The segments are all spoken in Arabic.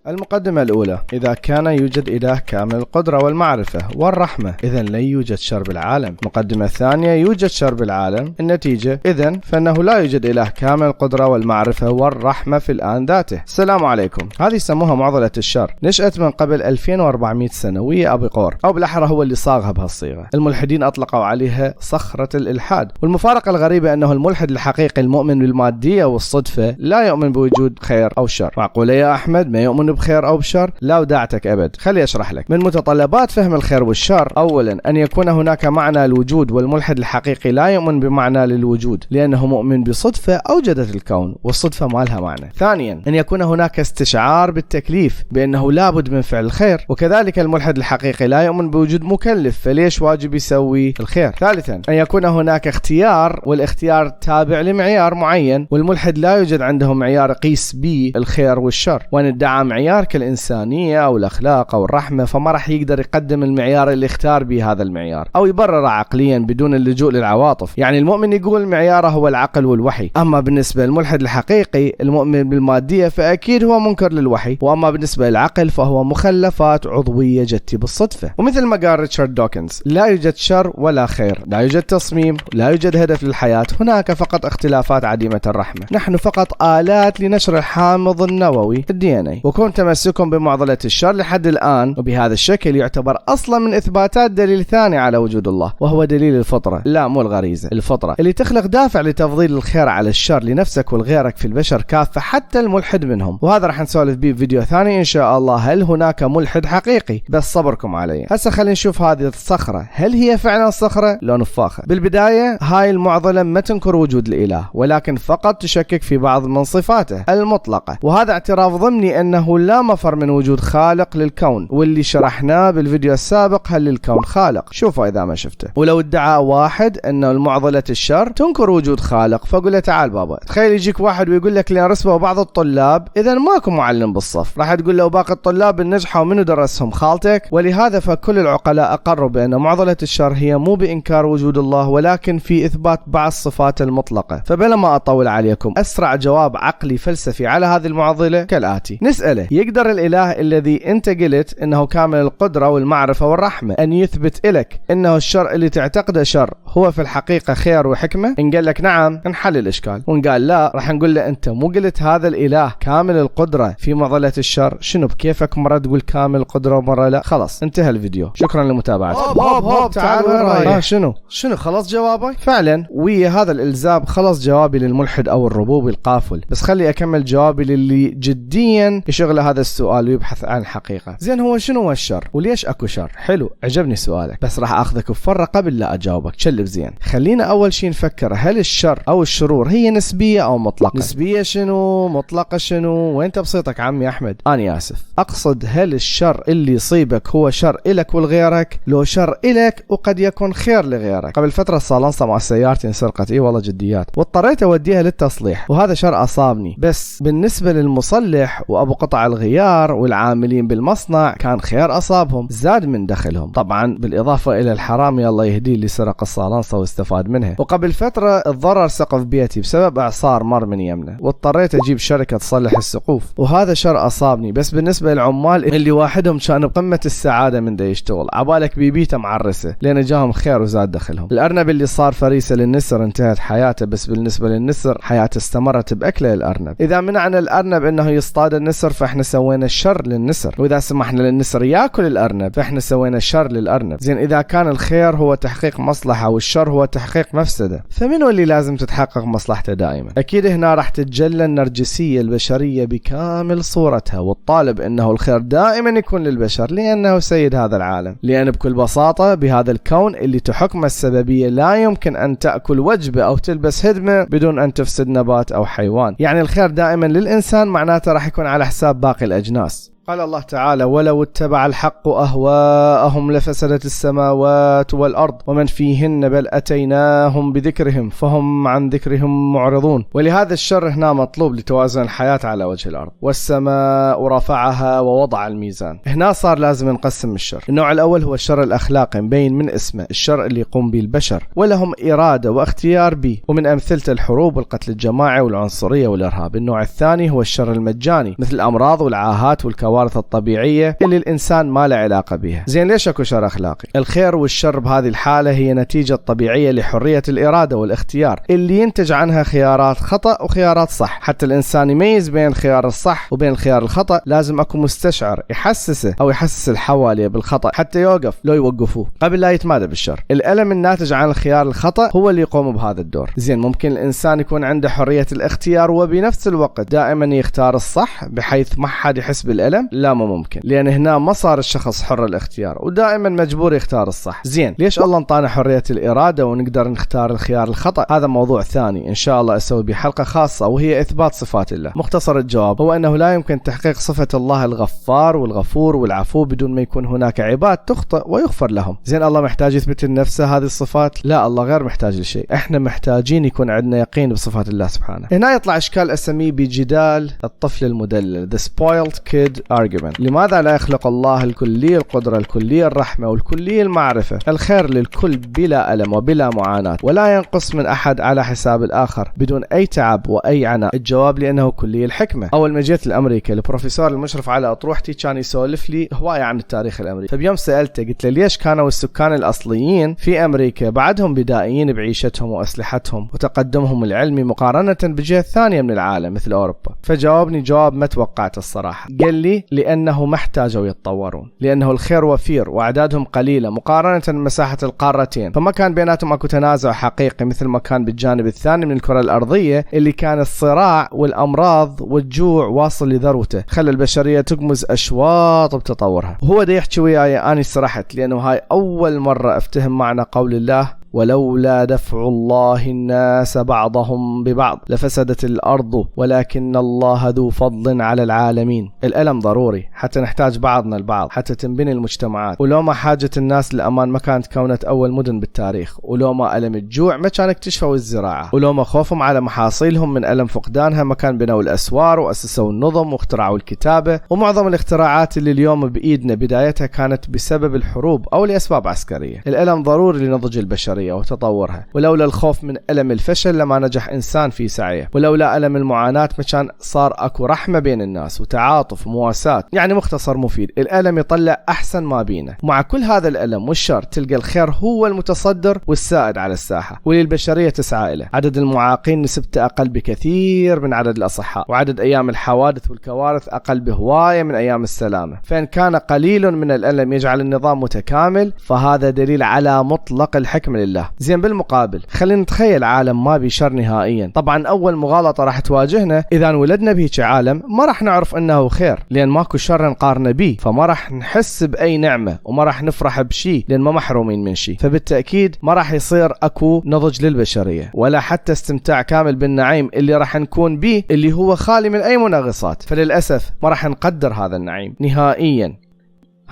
المقدمة الأولى: إذا كان يوجد إله كامل القدرة والمعرفة والرحمة، إذن لن يوجد شر بالعالم. المقدمة الثانية: يوجد شر بالعالم. النتيجة: إذن فإنه لا يوجد إله كامل القدرة والمعرفة والرحمة في الآن ذاته. السلام عليكم. هذه يسموها معضلة الشر، نشأت من قبل 2400 سنة ويا أبي قور، أو بالأحرى هو اللي صاغها بهالصيغة. الملحدين أطلقوا عليها صخرة الإلحاد، والمفارقة الغريبة أنه الملحد الحقيقي المؤمن بالمادية والصدفة لا يؤمن بوجود خير أو شر. معقولة يا أحمد ما يؤمن بخير أو بشر؟ لا وداعتك أبد. خلي أشرح لك. من متطلبات فهم الخير والشر: أولا أن يكون هناك معنى الوجود، والملحد الحقيقي لا يؤمن بمعنى للوجود لأنه مؤمن بصدفة أوجدت الكون، والصدفة ما لها معنى. ثانيا أن يكون هناك استشعار بالتكليف بأنه لابد من فعل الخير، وكذلك الملحد الحقيقي لا يؤمن بوجود مكلف، فليش واجب يسوي الخير. ثالثا أن يكون هناك اختيار، والاختيار تابع لمعيار معين، والملحد لا يوجد عنده معيار يقيس به الخير والشر، وان ادعى معيار كالإنسانية أو الأخلاق أو الرحمة فما راح يقدر يقدم المعيار اللي اختار به هذا المعيار أو يبرر عقليا بدون اللجوء للعواطف. يعني المؤمن يقول معياره هو العقل والوحي، أما بالنسبة للملحد الحقيقي المؤمن بالمادية فأكيد هو منكر للوحي، وأما بالنسبة للعقل فهو مخلفات عضوية جت بالصدفة. ومثل ما قال ريتشارد دوكنز: لا يوجد شر ولا خير، لا يوجد تصميم، لا يوجد هدف للحياة، هناك فقط اختلافات عديمة الرحمة، نحن فقط آلات لنشر الحامض النووي DNA. وكون تمسكهم بمعضلة الشر لحد الآن وبهذا الشكل يعتبر أصلا من إثباتات دليل ثاني على وجود الله، وهو دليل الفطرة. لا مو الغريزة، الفطرة اللي تخلق دافع لتفضيل الخير على الشر لنفسك ولغيرك في البشر كافة، حتى الملحد منهم. وهذا راح نسولف به بفيديو ثاني إن شاء الله، هل هناك ملحد حقيقي؟ بس صبركم علي. هسه خلينا نشوف هذه الصخرة، هل هي فعلا صخرة لو نفاخة؟ بالبداية هاي المعضلة ما تنكر وجود الإله، ولكن فقط تشكك في بعض من صفاته المطلقة، وهذا اعتراف ضمني أنه لا مفر من وجود خالق للكون، واللي شرحناه بالفيديو السابق هل للكون خالق، شوفوا إذا ما شفته. ولو ادعى واحد أنه المعضلة الشر تنكر وجود خالق، فقول له تعال بابا، تخيل يجيك واحد ويقول لك لأن رسبوا بعض الطلاب إذا ماكو معلم بالصف، راح تقول له باقي الطلاب النجحوا منو درسهم؟ خالتك. ولهذا فكل العقلاء أقروا بأن معضلة الشر هي مو بإنكار وجود الله، ولكن في إثبات بعض الصفات المطلقة. فبلا ما أطول عليكم، أسرع جواب عقلي فلسفي على هذه المعضلة كالآتي: نسأله: يقدر الإله الذي أنت قلت إنه كامل القدرة والمعرفة والرحمة أن يثبت لك إنه الشر اللي تعتقده شر هو في الحقيقة خير وحكمة؟ إن قال لك نعم نحل الإشكال، وإن قال لا راح نقول له أنت مو قلت هذا الإله كامل القدرة في معضلة الشر؟ شنو بكيفك مرة تقول كامل القدرة ومرة لا؟ خلاص انتهى الفيديو، شكرا لمتابعتك. هوب تعال وين رايح؟ شنو خلص جوابك؟ فعلا ويا هذا الإلزام خلص جوابي للملحد أو الربوبي القافل، بس خلي أكمل جوابي للي جديا يشغل هذا السؤال ويبحث عن الحقيقة. زين هو شنو هو الشر؟ وليش أكو شر؟ حلو عجبني سؤالك، بس راح أخذك بفرة قبل لا أجاوبك، شلف زين. خلينا أول شيء نفكر، هل الشر أو الشرور هي نسبية أو مطلقة؟ نسبية شنو؟ مطلقة شنو؟ وين تبسيطك عمي أحمد؟ أنا آسف، أقصد هل الشر اللي يصيبك هو شر إلك ولغيرك؟ لو شر إلك وقد يكون خير لغيرك. قبل فترة صالنصة مع سيارتي انسرقت، إيه والله جديات، واضطريت أوديها للتصليح، وهذا شر أصابني، بس بالنسبة للمصلح وأبو قطع الغيار والعاملين بالمصنع كان خير أصابهم، زاد من دخلهم، طبعا بالإضافة إلى الحرامي الله يهديه اللي سرق الصالنصة واستفاد منها. وقبل فترة اتضرر سقف بيتي بسبب إعصار مر من يمنه، واضطريت أجيب شركة تصلح السقوف، وهذا شر أصابني. بس بالنسبة للعمال اللي واحدهم كان بقمة السعادة من دا يشتغل، عبالك بيبيته معرسة لأن جاهم خير وزاد دخلهم. الأرنب اللي صار فريسة للنسر انتهت حياته، بس بالنسبة للنسر حياته استمرت بأكله الأرنب. إذا منعنا الأرنب إنه يصطاد النسر فإحنا سوينا الشر للنسر، وإذا سمحنا للنسر يأكل الأرنب فإحنا سوينا الشر للأرنب. زين إذا كان الخير هو تحقيق مصلحة والشر هو تحقيق مفسدة، فمنو اللي لازم تتحقق مصلحته دائما؟ أكيد هنا راح تتجلى النرجسية البشرية بكامل صورتها، والطالب إنه الخير دائما يكون للبشر لأنه سيد هذا العالم. لأن بكل بساطة بهذا الكون اللي تحكم السببية لا يمكن أن تأكل وجبة أو تلبس هدمة بدون أن تفسد نبات أو حيوان، يعني الخير دائما للإنسان معناته راح يكون على حساب باقي الأجناس. قال الله تعالى: ولو اتبع الحق أهواءهم لفسدت السماوات والأرض ومن فيهن بل أتيناهم بذكرهم فهم عن ذكرهم معرضون. ولهذا الشر هنا مطلوب لتوازن الحياة على وجه الأرض. والسماء رفعها ووضع الميزان. هنا صار لازم نقسم الشر. النوع الأول هو الشر الأخلاقي، مبين من اسمه، الشر اللي يقوم به البشر ولهم إرادة واختيار به، ومن أمثلة الحروب والقتل الجماعي والعنصرية والإرهاب. النوع الثاني هو الشر المجاني، مثل الأمراض والعاهات والكوارث الكوارث الطبيعية اللي الإنسان ما له علاقة بها. زين ليش اكو شر أخلاقي؟ الخير والشر بهذه الحالة هي نتيجة طبيعية لحرية الإرادة والاختيار اللي ينتج عنها خيارات خطأ وخيارات صح. حتى الإنسان يميز بين الخيار الصح وبين الخيار الخطأ لازم اكو مستشعر يحسسه أو يحسس الحوالي بالخطأ حتى يوقف لو يوقفوه قبل لا يتمادى بالشر. الألم الناتج عن الخيار الخطأ هو اللي يقوم بهذا الدور. زين ممكن الإنسان يكون عنده حرية الاختيار وبنفس الوقت دائما يختار الصح بحيث ما حد يحس بالألم؟ لا مو ممكن، لأن هنا ما صار الشخص حر الاختيار ودائما مجبور يختار الصح. زين ليش الله انطانا حرية الإرادة ونقدر نختار الخيار الخطأ؟ هذا موضوع ثاني إن شاء الله أسوي به حلقة خاصة وهي إثبات صفات الله. مختصر الجواب هو أنه لا يمكن تحقيق صفة الله الغفار والغفور والعفو بدون ما يكون هناك عباد تخطئ ويغفر لهم. زين الله محتاج يثبت لنفسه هذه الصفات؟ لا، الله غير محتاج لشيء، احنا محتاجين يكون عندنا يقين بصفات الله سبحانه. هنا يطلع اشكال اسميه بجدال الطفل المدلل، the spoiled kid argument. لماذا لا يخلق الله الكلية القدرة الكلية الرحمة والكلية المعرفة الخير للكل بلا ألم وبلا معاناة ولا ينقص من أحد على حساب الآخر بدون أي تعب وأي عناء؟ الجواب لأنه كلية الحكمة. أول ما جيت لأمريكا البروفيسور المشرف على أطروحتي كان يسولف لي هواية عن التاريخ الأمريكي، فبيوم سألته قلت له ليش كانوا السكان الأصليين في أمريكا بعدهم بدائيين بعيشتهم وأسلحتهم وتقدمهم العلمي مقارنة بجهة ثانية من العالم مثل أوروبا؟ فجاوبني جواب ما توقعت الصراحة. قال لي لأنه ما احتاجوا يتطورون، لأنه الخير وفير وأعدادهم قليلة مقارنة بمساحة القارتين، فما كان بيناتهم أكو تنازع حقيقي مثل ما كان بالجانب الثاني من الكرة الأرضية اللي كان الصراع والأمراض والجوع واصل لذروته خلى البشرية تقمز أشواط بتطورها. وهو ده يحكي وياي أنا سرحت، لأنه هاي أول مرة أفتهم معنى قول الله ولولا دفع الله الناس بعضهم ببعض لفسدت الأرض ولكن الله ذو فضل على العالمين. الألم ضروري حتى نحتاج بعضنا البعض حتى تنبني المجتمعات، ولو ما حاجة الناس للأمان ما كانت كونت أول مدن بالتاريخ، ولو ما ألم الجوع ما كان اكتشفوا الزراعة، ولو ما خوفهم على محاصيلهم من ألم فقدانها ما كان بنوا الأسوار وأسسوا النظم واخترعوا الكتابة. ومعظم الاختراعات اللي اليوم بإيدنا بدايتها كانت بسبب الحروب أو لأسباب عسكرية. الألم ضروري لنضج البشرية وتطورها، ولولا الخوف من ألم الفشل لما نجح إنسان في سعيه، ولولا ألم المعاناة ما كان صار أكو رحمة بين الناس وتعاطف ومواساة. يعني مختصر مفيد، الألم يطلع أحسن ما بينا. ومع كل هذا الألم والشر تلقى الخير هو المتصدر والسائد على الساحة واللي البشرية تسعى إليه. عدد المعاقين نسبته أقل بكثير من عدد الأصحاء، وعدد أيام الحوادث والكوارث أقل بهواية من أيام السلامة. فإن كان قليل من الألم يجعل النظام متكامل فهذا دليل على مطلق الحكمة لله. زين بالمقابل خلينا نتخيل عالم ما بي شر نهائيا. طبعا اول مغالطة راح تواجهنا اذا انولدنا بهيك عالم ما راح نعرف انه خير، لان ماكو شر نقارنه به، فما راح نحس باي نعمة وما راح نفرح بشيء لان ما محرومين من شيء، فبالتأكيد ما راح يصير اكو نضج للبشرية ولا حتى استمتاع كامل بالنعيم اللي راح نكون به اللي هو خالي من اي منغصات. فللأسف ما راح نقدر هذا النعيم نهائيا.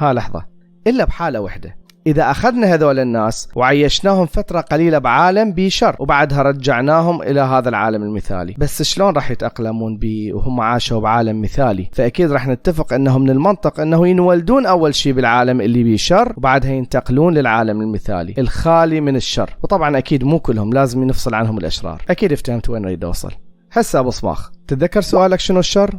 لحظة، الا بحالة وحدة، إذا أخذنا هذول الناس وعيشناهم فترة قليلة بعالم بشر وبعدها رجعناهم إلى هذا العالم المثالي، بس شلون راح يتأقلمون به وهم عاشوا بعالم مثالي؟ فأكيد راح نتفق أنه من المنطق أنه ينولدون أول شيء بالعالم اللي بشر وبعدها ينتقلون للعالم المثالي الخالي من الشر. وطبعا أكيد مو كلهم، لازم نفصل عنهم الأشرار. أكيد افتهمت وين أريد أوصل. هسه أبو صماخ، تتذكر سؤالك شنو الشر؟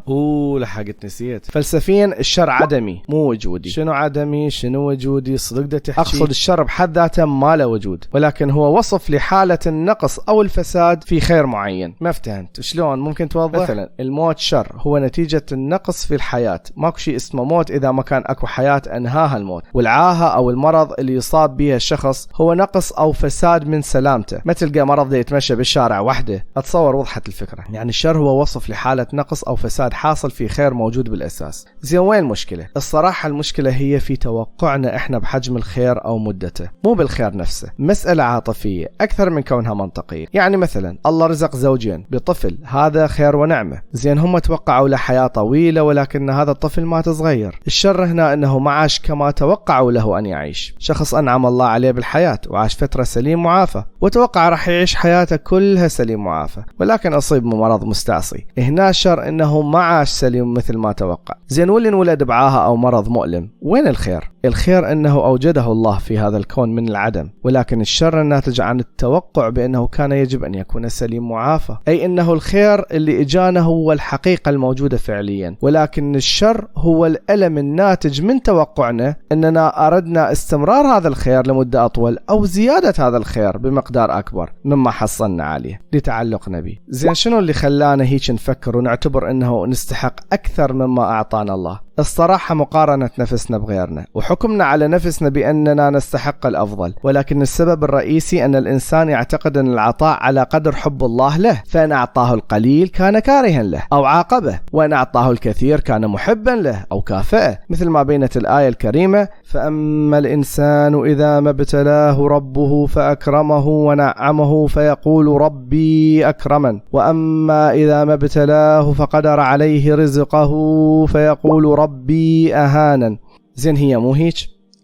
لحقت نسيت. فلسفيا الشر عدمي مو وجودي. شنو عدمي شنو وجودي؟ صدق ده تحكي. أقصد الشر بحد ذاته ما له وجود، ولكن هو وصف لحالة النقص أو الفساد في خير معين. ما افتهمت شلون؟ ممكن توضح؟ مثلا الموت شر هو نتيجة النقص في الحياة، ماكو شيء اسمه موت إذا ما كان أكو حياة أنهاها الموت. والعاهة أو المرض اللي يصاب به الشخص هو نقص أو فساد من سلامته. ما تلقى مرض يتمشى بالشارع وحده. أتصور وضحت الفكرة. يعني الشر هو وصف لحالة نقص أو فساد حاصل في خير موجود بالأساس. زين وين المشكلة؟ الصراحة المشكلة هي في توقعنا إحنا بحجم الخير أو مدته، مو بالخير نفسه. مسألة عاطفية أكثر من كونها منطقية. يعني مثلا الله رزق زوجين بطفل، هذا خير ونعمة. زين هم توقعوا له حياة طويلة ولكن هذا الطفل مات صغير. الشر هنا أنه ما عاش كما توقعوا له أن يعيش. شخص أنعم الله عليه بالحياة وعاش فترة سليم معافى وتوقع راح يعيش حياته كلها سليم معافى، ولكن أصيب مرض مستعصي. هنا الشر انه ما عاش سليم مثل ما توقع. زين واللي انولد بعاهة او مرض مؤلم، وين الخير؟ الخير أنه أوجده الله في هذا الكون من العدم، ولكن الشر الناتج عن التوقع بأنه كان يجب أن يكون سليم معافى، أي أنه الخير اللي إجانا هو الحقيقة الموجودة فعليا، ولكن الشر هو الألم الناتج من توقعنا أننا أردنا استمرار هذا الخير لمدة أطول أو زيادة هذا الخير بمقدار أكبر مما حصلنا عليه لتعلقنا به. زين، شنو اللي خلانا هيك نفكر ونعتبر أنه نستحق أكثر مما أعطانا الله؟ الصراحة مقارنة نفسنا بغيرنا وحكمنا على نفسنا بأننا نستحق الأفضل، ولكن السبب الرئيسي أن الإنسان يعتقد أن العطاء على قدر حب الله له، فإن أعطاه القليل كان كارها له أو عاقبه، وإن أعطاه الكثير كان محبا له أو كافئه، مثل ما بينت الآية الكريمة: فأما الإنسان إذا ما ابتلاه ربه فأكرمه ونعمه فيقول ربي أكرمن، وأما إذا ما ابتلاه فقدر عليه رزقه فيقول ربي أهانا. زين، هي مو هيك؟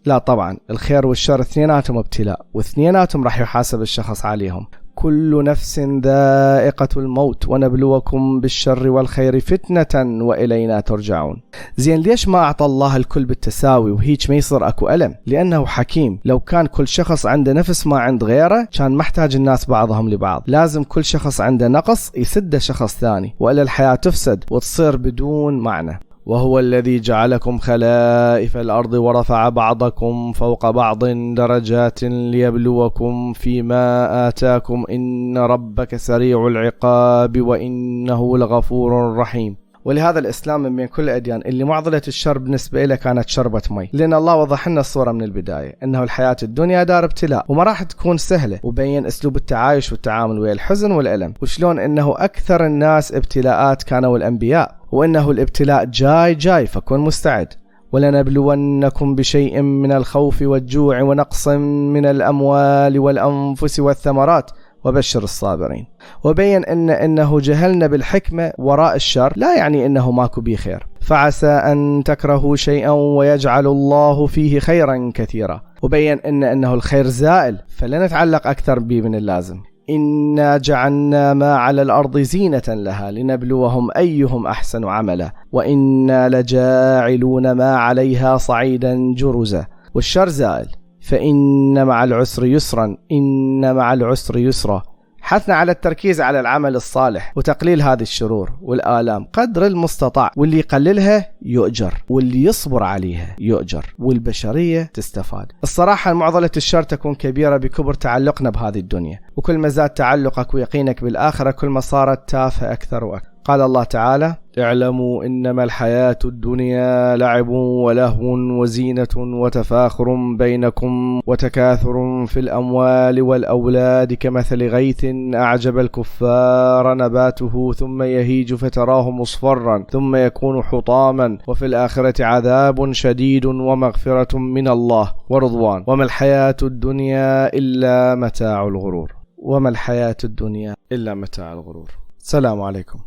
لا طبعا، الخير والشر اثنيناتهم ابتلاء، واثنيناتهم راح يحاسب الشخص عليهم. كل نفس ذائقة الموت ونبلوكم بالشر والخير فتنة وإلينا ترجعون. زين، ليش ما أعطى الله الكل بالتساوي وهيك ما يصير أكو ألم؟ لأنه حكيم. لو كان كل شخص عنده نفس ما عند غيره كان محتاج الناس بعضهم لبعض، لازم كل شخص عنده نقص يسد شخص ثاني، وإلا الحياة تفسد وتصير بدون معنى. وهو الذي جعلكم خلائف الأرض ورفع بعضكم فوق بعض درجات ليبلوكم فيما آتاكم إن ربك سريع العقاب وإنه لغفور رحيم. ولهذا الإسلام من بين كل الأديان اللي معضلة الشر بالنسبة إليه كانت شربة مي، لأن الله وضح لنا الصورة من البداية أنه الحياة الدنيا دار ابتلاء وما راح تكون سهلة، وبين أسلوب التعايش والتعامل ويا الحزن والألم، وشلون أنه أكثر الناس ابتلاءات كانوا الأنبياء، وأنه الابتلاء جاي فكن مستعد. ولنبلونكم بشيء من الخوف والجوع ونقص من الأموال والأنفس والثمرات وبشر الصابرين. وبين أنه جهلنا بالحكمة وراء الشر لا يعني أنه ماكو بيه خير، فعسى أن تكرهوا شيئا ويجعل الله فيه خيرا كثيرا. وبين أنه الخير زائل فلا نتعلق أكثر به من اللازم. إنا جعلنا ما على الأرض زينة لها لنبلوهم أيهم أحسن عملا وإنا لجاعلون ما عليها صعيدا جرزا. والشر زائل، فإن مع العسر يسرا إن مع العسر يسرا. حثنا على التركيز على العمل الصالح وتقليل هذه الشرور والآلام قدر المستطاع، واللي يقللها يؤجر واللي يصبر عليها يؤجر، والبشرية تستفاد. الصراحة معضلة الشر تكون كبيرة بكبر تعلقنا بهذه الدنيا، وكل ما زاد تعلقك ويقينك بالآخرة كل ما صارت تافهة أكثر وأكثر. قال الله تعالى: اعلموا إنما الحياة الدنيا لعب ولهو وزينة وتفاخر بينكم وتكاثر في الأموال والأولاد كمثل غيث أعجب الكفار نباته ثم يهيج فتراه مصفرا ثم يكون حطاما وفي الآخرة عذاب شديد ومغفرة من الله ورضوان وما الحياة الدنيا إلا متاع الغرور. وما الحياة الدنيا إلا متاع الغرور. السلام عليكم.